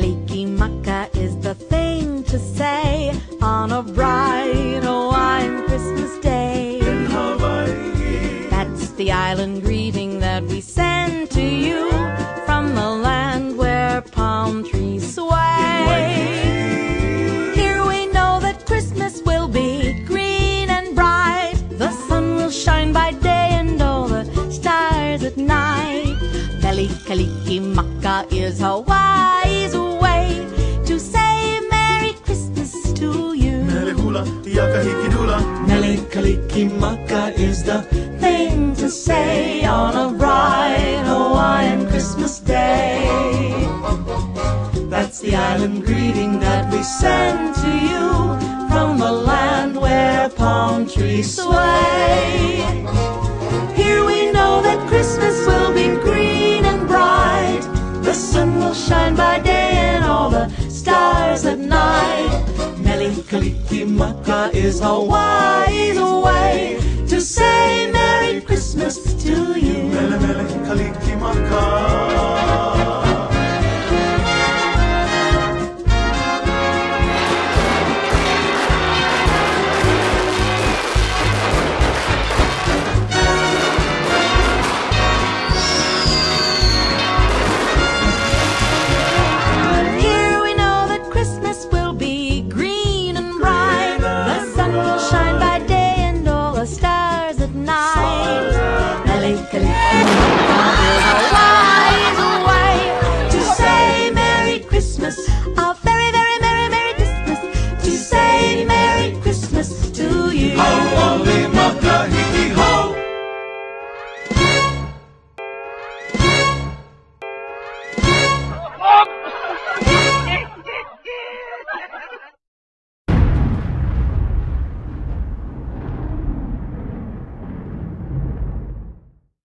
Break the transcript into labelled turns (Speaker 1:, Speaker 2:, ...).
Speaker 1: Kalikimaka is the thing to say on a bright Hawaiian Christmas day.
Speaker 2: In Hawaii,
Speaker 1: That's the island greeting that we send to you from the land where palm trees sway. Here we know that Christmas will be green and bright. The sun will shine by day and all the stars at night. Mele Kalikimaka is Hawaii's way to say Merry Christmas to you.
Speaker 2: Mele hula, yakahikidula.
Speaker 3: Mele Kalikimaka is the
Speaker 1: Thing to say on a bright Hawaiian Christmas day.
Speaker 3: That's the island greeting that we send to you from the land where palm trees sway.
Speaker 1: Here we know that Christmas will be green and bright. The sun will shine by day and all the stars at night.
Speaker 3: Mele Kalikimaka is
Speaker 1: Hawaii's way to say Merry Christmas to you.
Speaker 2: Mele Kalikimaka.